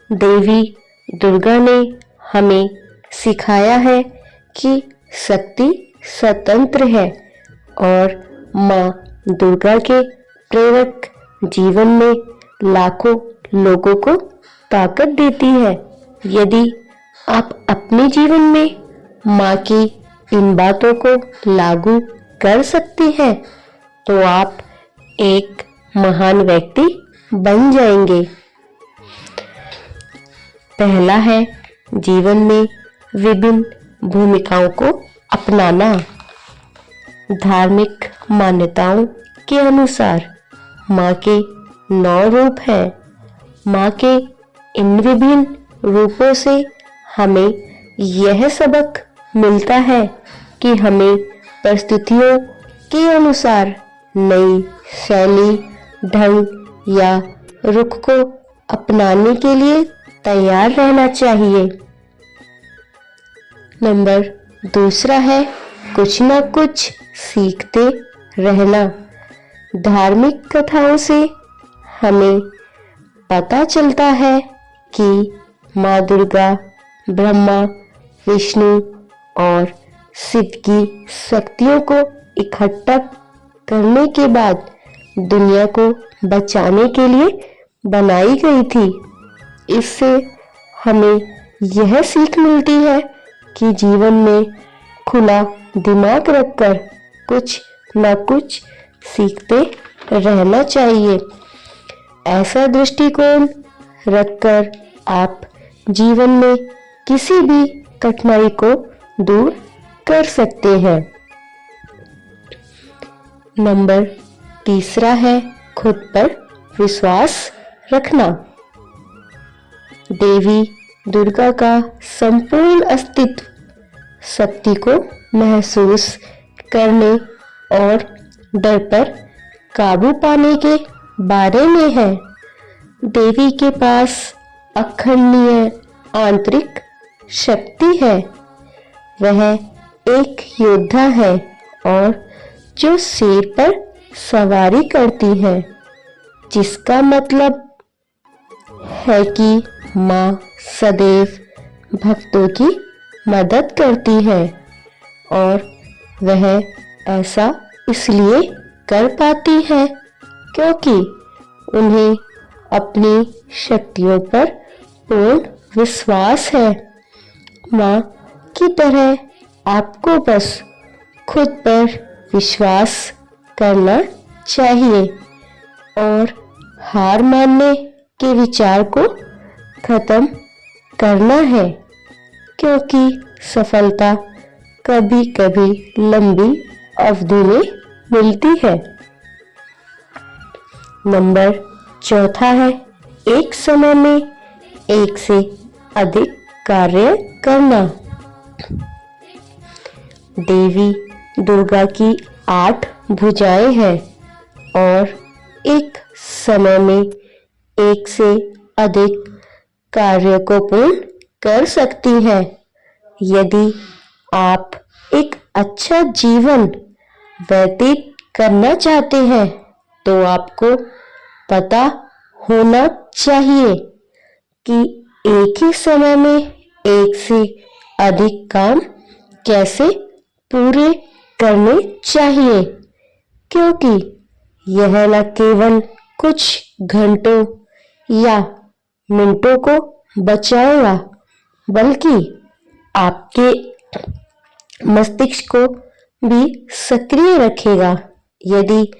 देवी दुर्गा ने हमें सिखाया है कि शक्ति स्वतंत्र है और माँ दुर्गा के प्रेरक जीवन में लाखों लोगों को ताकत देती है। यदि आप अपने जीवन में माँ की इन बातों को लागू कर सकते हैं तो आप एक महान व्यक्ति बन जाएंगे। पहला है जीवन में विभिन्न भूमिकाओं को अपनाना। धार्मिक मान्यताओं के अनुसार माँ के 9 रूप हैं। माँ के इन विभिन्न रूपों से हमें यह सबक मिलता है कि हमें परिस्थितियों के अनुसार नई शैली, ढंग या रुख को अपनाने के लिए तैयार रहना चाहिए। नंबर दूसरा है कुछ न कुछ सीखते रहना। धार्मिक कथाओं से हमें पता चलता है कि माँ दुर्गा ब्रह्मा, विष्णु और शिव की शक्तियों को इकट्ठा करने के बाद दुनिया को बचाने के लिए बनाई गई थी। इससे हमें यह सीख मिलती है कि जीवन में खुला दिमाग रखकर कुछ न कुछ सीखते रहना चाहिए। ऐसा दृष्टिकोण रखकर आप जीवन में किसी भी कठिनाई को दूर कर सकते हैं। नंबर तीसरा है खुद पर विश्वास रखना। देवी दुर्गा का संपूर्ण अस्तित्व शक्ति को महसूस करने और डर पर काबू पाने के बारे में है। देवी के पास अखंडनीय आंतरिक शक्ति है। वह एक योद्धा है और जो शेर पर सवारी करती है, जिसका मतलब है कि माँ सदैव भक्तों की मदद करती है और वह ऐसा इसलिए कर पाती है क्योंकि उन्हें अपनी शक्तियों पर पूर्ण विश्वास है। माँ की तरह आपको बस खुद पर विश्वास करना चाहिए और हार मानने के विचार को खत्म करना है, क्योंकि सफलता कभी कभी लंबी अवधि में मिलती है। नंबर चौथा है एक समय में एक से अधिक कार्य करना। देवी दुर्गा की 8 भुजाएं हैं और एक समय में एक से अधिक कार्य को पूर्ण कर सकती है। यदि आप एक अच्छा जीवन व्यतीत करना चाहते हैं तो आपको पता होना चाहिए कि एक ही समय में एक से अधिक काम कैसे पूरे करने चाहिए, क्योंकि यह न केवल कुछ घंटों या मिनटों को बचाएगा बल्कि आपके मस्तिष्क को भी सक्रिय रखेगा। यदि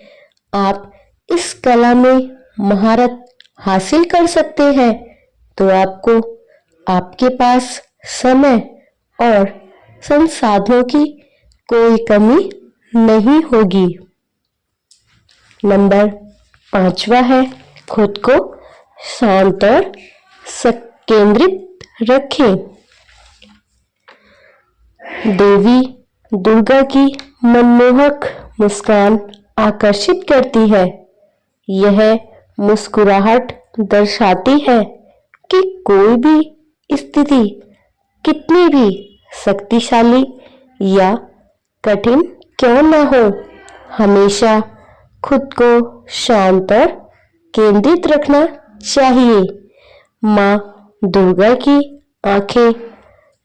आप इस कला में महारत हासिल कर सकते हैं तो आपको आपके पास समय और संसाधनों की कोई कमी नहीं होगी। नंबर 5वां है खुद को शांत और केंद्रित रखें। देवी दुर्गा की मनमोहक मुस्कान आकर्षित करती है। यह मुस्कुराहट दर्शाती है कि कोई भी स्थिति कितनी भी शक्तिशाली या कठिन क्यों न हो, हमेशा खुद को शांत और केंद्रित रखना चाहिए। माँ दुर्गा की आंखें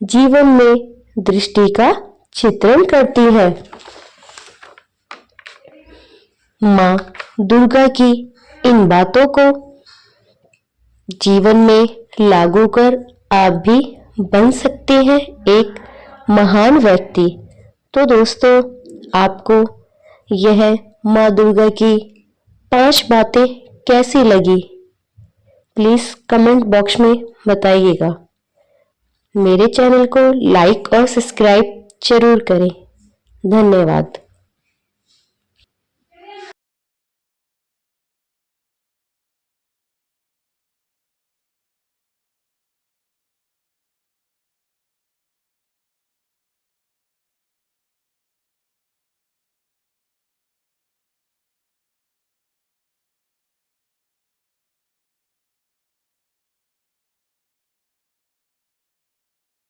जीवन में दृष्टि का चित्रण करती है। माँ दुर्गा की इन बातों को जीवन में लागू कर आप भी बन सकते हैं एक महान व्यक्ति। तो दोस्तों, आपको यह माँ दुर्गा की 5 बातें कैसी लगी? प्लीज कमेंट बॉक्स में बताइएगा। मेरे चैनल को लाइक और सब्सक्राइब जरूर करें। धन्यवाद।